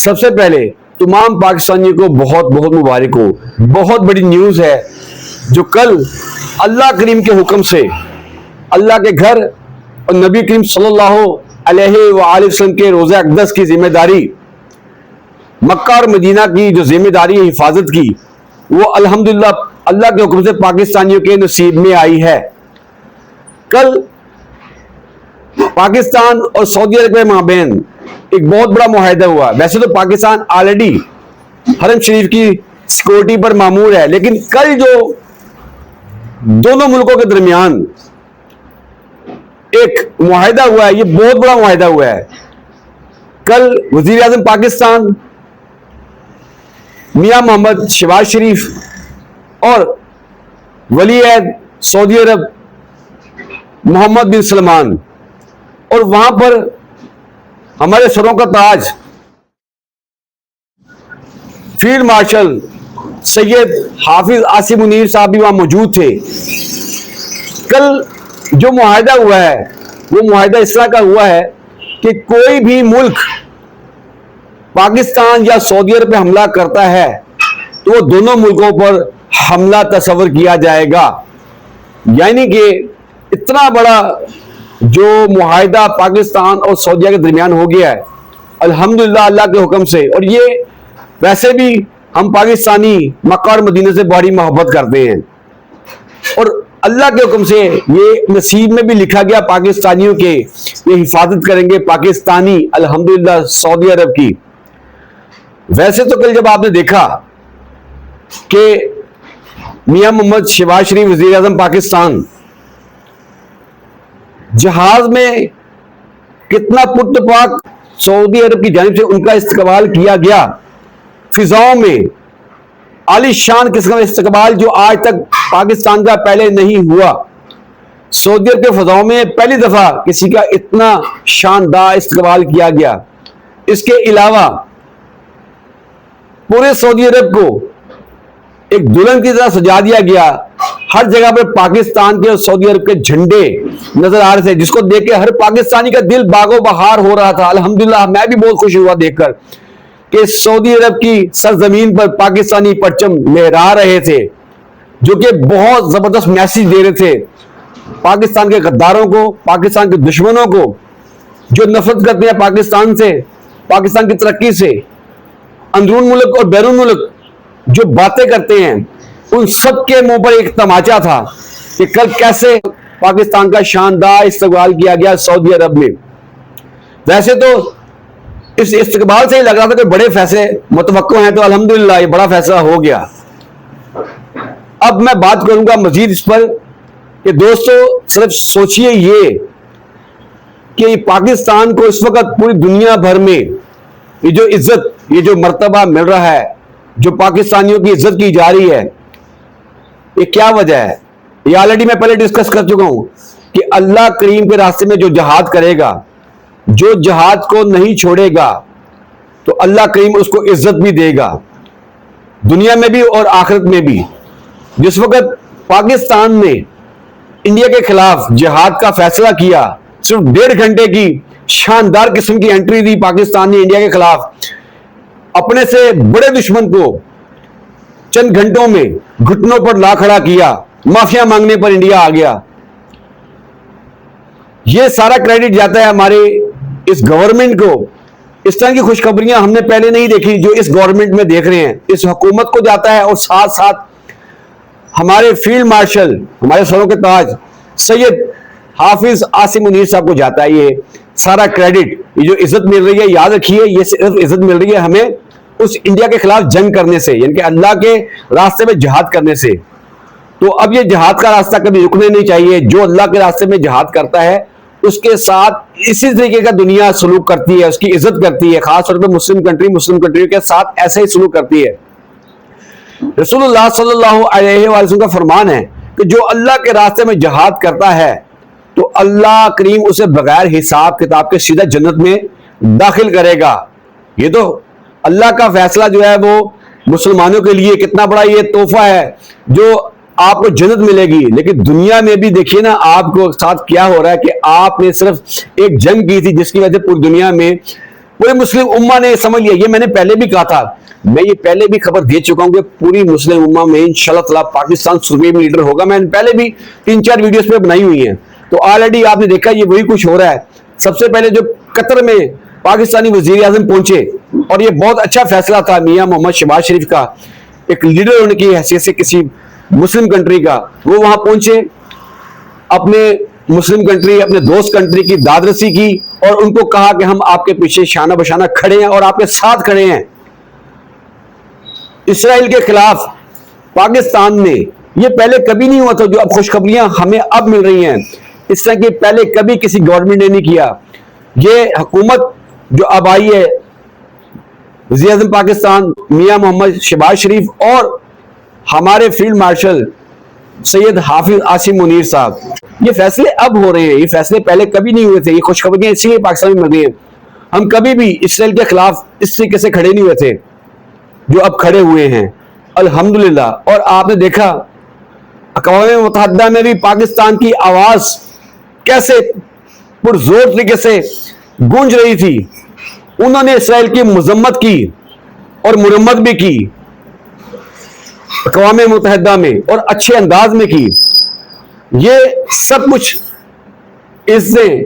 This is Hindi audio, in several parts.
सबसे पहले तमाम पाकिस्तानियों को बहुत बहुत मुबारक हो। बहुत बड़ी न्यूज़ है जो कल अल्लाह करीम के हुक्म से अल्लाह के घर और नबी करीम सल्लल्लाहु अलैहि वसल्लम के रोज़ा अक़दस की जिम्मेदारी, मक्का और मदीना की जो जिम्मेदारी है हिफाजत की, वो अल्हम्दुलिल्लाह अल्लाह के हुक्म से पाकिस्तानियों के नसीब में आई है। कल पाकिस्तान और सऊदी अरब के माबैन एक बहुत बड़ा मुआहिदा हुआ। वैसे तो पाकिस्तान ऑलरेडी हरम शरीफ की सिक्योरिटी पर मामूर है, लेकिन कल जो दोनों मुल्कों के दरमियान एक मुआहिदा हुआ है, ये बहुत बड़ा मुआहिदा हुआ है। कल वजीर आज़म पाकिस्तान मियां मोहम्मद शहबाज शरीफ और वली अहद सऊदी अरब मोहम्मद बिन सलमान, और वहां पर हमारे सरों का ताज फील्ड मार्शल सैयद हाफिज आसिम मुनीर साहब भी वहां मौजूद थे। कल जो मुआहिदा हुआ है वो मुआहिदा इस तरह का हुआ है कि कोई भी मुल्क पाकिस्तान या सऊदी अरब पे हमला करता है तो वो दोनों मुल्कों पर हमला तस्वर किया जाएगा। यानी कि इतना बड़ा जो मुआहिदा पाकिस्तान और सऊदीया के दरमियान हो गया है अल्हम्दुलिल्लाह अल्लाह के हुक्म से। और ये वैसे भी हम पाकिस्तानी मक्का और मदीने से बड़ी मोहब्बत करते हैं और अल्लाह के हुक्म से ये नसीब में भी लिखा गया पाकिस्तानियों के, ये हिफाजत करेंगे पाकिस्तानी अल्हम्दुलिल्लाह सऊदी अरब की। वैसे तो कल जब आपने देखा कि मियां मोहम्मद शहबाज शरीफ वजीर आज़म पाकिस्तान जहाज में कितना पुरतपाक सऊदी अरब की जानिब से उनका इस्तकबाल किया गया, फिजाओं में आलीशान किस्म का इस्तकबाल जो आज तक पाकिस्तान का पहले नहीं हुआ। सऊदी अरब के फिजाओं में पहली दफा किसी का इतना शानदार इस्तकबाल किया गया। इसके अलावा पूरे सऊदी अरब को एक दुल्हन की तरह सजा दिया गया। हर जगह पर पाकिस्तान के और सऊदी अरब के झंडे नजर आ रहे थे, जिसको देख के हर पाकिस्तानी का दिल बागो बहार हो रहा था। अल्हम्दुलिल्लाह मैं भी बहुत खुश हुआ देखकर कि सऊदी अरब की सरजमीन पर पाकिस्तानी परचम लहरा रहे थे, जो कि बहुत जबरदस्त मैसेज दे रहे थे पाकिस्तान के गद्दारों को, पाकिस्तान के दुश्मनों को जो नफरत करते हैं पाकिस्तान से, पाकिस्तान की तरक्की से, अंदरून मुल्क और बैरून मुल्क जो बातें करते हैं, उन सब के मुंह पर एक तमाचा था कि कल कैसे पाकिस्तान का शानदार इस्तकबाल किया गया सऊदी अरब में। वैसे तो इस इस्तकबाल से ही लग रहा था कि बड़े फैसले मुतवक्को हैं, तो अल्हम्दुलिल्लाह ये बड़ा फैसला हो गया। अब मैं बात करूंगा मजीद इस पर कि दोस्तों सिर्फ सोचिए ये कि पाकिस्तान को इस वक्त पूरी दुनिया भर में ये जो इज्जत, ये जो मर्तबा मिल रहा है, जो पाकिस्तानियों की इज्जत की जा रही है, ये क्या वजह है? ये ऑलरेडी मैं पहले डिस्कस कर चुका हूं कि अल्लाह करीम के रास्ते में जो जहाद करेगा, जो जहाद को नहीं छोड़ेगा, तो अल्लाह करीम उसको इज्जत भी देगा दुनिया में भी और आखिरत में भी। जिस वक्त पाकिस्तान ने इंडिया के खिलाफ जिहाद का फैसला किया, सिर्फ 1.5 घंटे की शानदार किस्म की एंट्री दी पाकिस्तान ने इंडिया के खिलाफ, अपने से बड़े दुश्मन को चंद घंटों में घुटनों पर ला खड़ा किया, माफिया मांगने पर इंडिया आ गया। यह सारा क्रेडिट जाता है हमारे इस गवर्नमेंट को। इस तरह की खुशखबरियां हमने पहले नहीं देखी जो इस गवर्नमेंट में देख रहे हैं, इस हुकूमत को जाता है और साथ साथ हमारे फील्ड मार्शल, हमारे सरों के ताज सैयद हाफिज आसिम मुनीर साहब को जाता है ये सारा क्रेडिट। ये जो इज्जत मिल रही है, याद रखिए, ये सिर्फ इज्जत मिल रही है हमें उस इंडिया के खिलाफ जंग करने से, यानी कि अल्लाह के रास्ते में जिहाद करने से। तो अब ये जिहाद का रास्ता कभी रुकने नहीं चाहिए। जो अल्लाह के रास्ते में जिहाद करता है उसके साथ इसी तरीके का दुनिया सलूक करती है, उसकी इज्जत करती है। खासतौर पर मुस्लिम कंट्रियों के साथ ऐसे ही सलूक करती है। रसूलुल्लाह सल्लल्लाहु अलैहि वसल्लम का फरमान है कि जो अल्लाह के रास्ते में जिहाद करता है तो अल्लाह करीम उसे बगैर हिसाब किताब के सीधा जन्नत में दाखिल करेगा। ये तो अल्लाह का फैसला जो है वो मुसलमानों के लिए कितना बड़ा ये तोहफा है जो आपको जन्नत मिलेगी। लेकिन दुनिया में भी देखिए ना आपको साथ क्या हो रहा है कि आपने सिर्फ एक जंग की थी जिसकी वजह से पूरी दुनिया में पूरे मुस्लिम उम्मा ने समझ लिया। ये मैंने पहले भी कहा था, मैं ये पहले भी खबर दे चुका हूं कि पूरी मुस्लिम उम्मा में इंशाल्लाह ताला पाकिस्तान सुप्रीम लीडर होगा। मैंने पहले भी 3-4 वीडियोस पे बनाई हुई हैं, तो ऑलरेडी आपने देखा ये वही कुछ हो रहा है। सबसे पहले जो कतर में पाकिस्तानी वजीर आजम पहुंचे, और ये बहुत अच्छा फैसला था मियां मोहम्मद शहबाज शरीफ का, एक लीडर होने की हैसियत से किसी मुस्लिम कंट्री का, वो वहां पहुंचे, अपने मुस्लिम कंट्री, अपने दोस्त कंट्री की दादरसी की, और उनको कहा कि हम आपके पीछे शाना बशाना खड़े हैं और आपके साथ खड़े हैं। इसराइल के खिलाफ पाकिस्तान में ये पहले कभी नहीं हुआ था, जो अब खुशखबरियां हमें अब मिल रही हैं, इस तरह की पहले कभी किसी गवर्नमेंट ने नहीं किया। ये हुकूमत जो अब आई है, वज़ीर आज़म पाकिस्तान मियां मोहम्मद शहबाज शरीफ और हमारे फील्ड मार्शल सैयद हाफिज आसिम मुनीर साहब, ये फैसले अब हो रहे हैं, ये फैसले पहले कभी नहीं हुए थे। ये खुशखबरियां इसीलिए पाकिस्तान में मिल रही हैं। हम कभी भी इसराइल के खिलाफ इस तरीके से खड़े नहीं हुए थे जो अब खड़े हुए हैं, अल्हम्दुलिल्लाह। और आपने देखा अक़वाम मुत्तहिदा में भी पाकिस्तान की आवाज कैसे पुरजोर तरीके से गूंज रही थी। उन्होंने इसराइल की मजम्मत की और मुरम्मत भी की अक़वाम मुत्तहिदा में, और अच्छे अंदाज में की। ये सब कुछ इज्जतें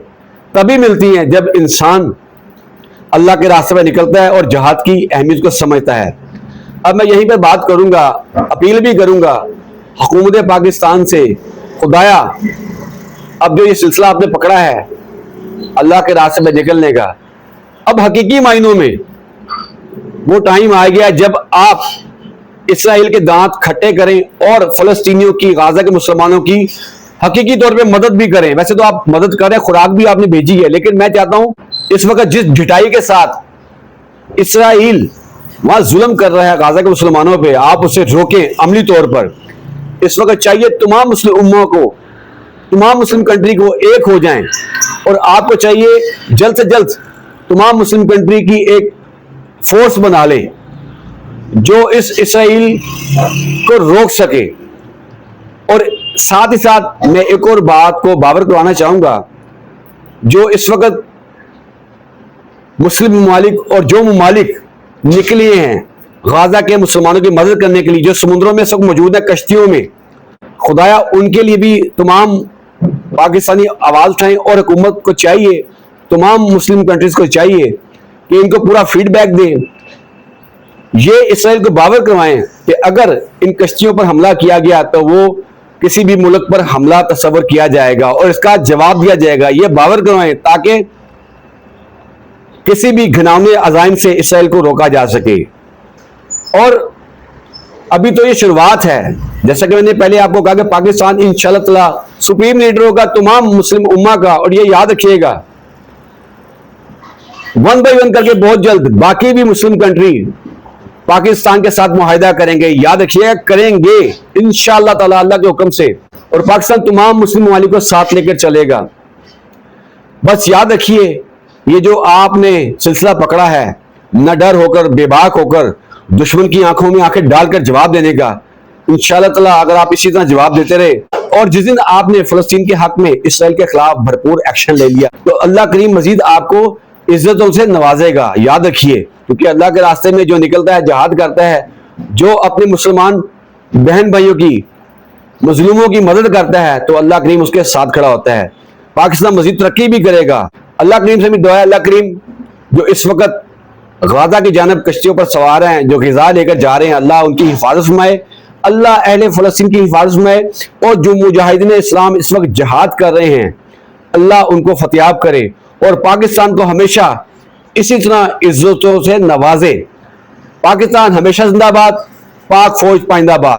तभी मिलती हैं जब इंसान अल्लाह के रास्ते पर निकलता है और जहाद की अहमियत को समझता है। अब मैं यहीं पर बात करूंगा, अपील भी करूंगा हुकूमत पाकिस्तान से, खुदाया अब जो ये सिलसिला आपने पकड़ा है अल्लाह के रास्ते पर निकलने का, अब हकीकी मायनों में वो टाइम आ गया जब आप इसराइल के दांत खट्टे करें और फलस्तीनियों की, गाजा के मुसलमानों की हकीकी तौर पे मदद भी करें। वैसे तो आप मदद कर रहे हैं, खुराक भी आपने भेजी है, लेकिन मैं चाहता हूं इस वक्त जिस ढिठाई के साथ इसराइल वहां जुल्म कर रहा है गाजा के मुसलमानों पे, आप उसे रोकें अमली तौर पर। इस वक्त चाहिए तमाम मुस्लिम उम्मा को, तमाम मुस्लिम कंट्री को एक हो जाएं, और आपको चाहिए जल्द से जल्द तमाम मुस्लिम कंट्री की एक फोर्स बना ले जो इस इसराइल को रोक सके। और साथ ही साथ मैं एक और बात को बावर करवाना चाहूंगा, जो इस वक्त मुस्लिम ममालिक और जो ममालिक निकले हैं गाजा के मुसलमानों की मदद करने के लिए, जो समुद्रों में सब मौजूद है, कश्तियों में, खुदाया उनके लिए भी तमाम पाकिस्तानी आवाज उठाएं। और हुकूमत को चाहिए, तमाम मुस्लिम कंट्रीज को चाहिए कि इनको पूरा फीडबैक दें, ये इसराइल को बावर करवाएं कि अगर इन कश्तियों पर हमला किया गया तो वो किसी भी मुल्क पर हमला तस्वर किया जाएगा और इसका जवाब दिया जाएगा। ये बावर करवाएं ताकि किसी भी घिनौने अज़ाइम से इसराइल को रोका जा सके। और अभी तो ये शुरुआत है, जैसा कि मैंने पहले आपको कहा कि पाकिस्तान इंशाअल्लाह ताला सुप्रीम लीडर होगा तमाम मुस्लिम उम्मा का, और ये याद रखिएगा वन बाय वन करके बहुत जल्द बाकी भी मुस्लिम कंट्री पाकिस्तान के साथ मुआहिदा करेंगे। याद रखिएगा, करेंगे इंशाअल्लाह ताला अल्लाह के हुक्म से, और पाकिस्तान तमाम मुस्लिम ममालिक को साथ लेकर चलेगा। बस याद रखिए, ये जो आपने सिलसिला पकड़ा है, न डर होकर, बेबाक होकर, दुश्मन की आंखों में आंखें डालकर जवाब देने का, इंशाअल्लाह ताला अगर आप इसी तरह जवाब देते रहे, और जिस दिन आपने फलस्तीन के हक में इसराइल के खिलाफ भरपूर एक्शन ले लिया, तो अल्लाह करीम मजीद आपको इज्जतों से नवाजेगा। याद रखिए, क्योंकि अल्लाह के रास्ते में जो निकलता है, जहाद करता है, जो अपने मुसलमान बहन भाइयों की, मजलूमों की मदद करता है, तो अल्लाह करीम उसके साथ खड़ा होता है। पाकिस्तान मजीद तरक्की भी करेगा। अल्लाह करीम से भी दुआ है, अल्लाह करीम जो इस वक्त गाजा की जानब कश्तियों पर सवार हैं, जो ग़िज़ा लेकर जा रहे हैं, अल्लाह उनकी हिफाजत फरमाए, अल्लाह अहले फ़लस्तीन की हिफाजत फरमाए, और जो मुजाहिदीन इस्लाम इस वक्त जहाद कर रहे हैं, अल्लाह उनको फतियाब करे, और पाकिस्तान को हमेशा इसी तरह इज्जतों से नवाजे। पाकिस्तान हमेशा जिंदाबाद, पाक फौज पाइंदाबाद।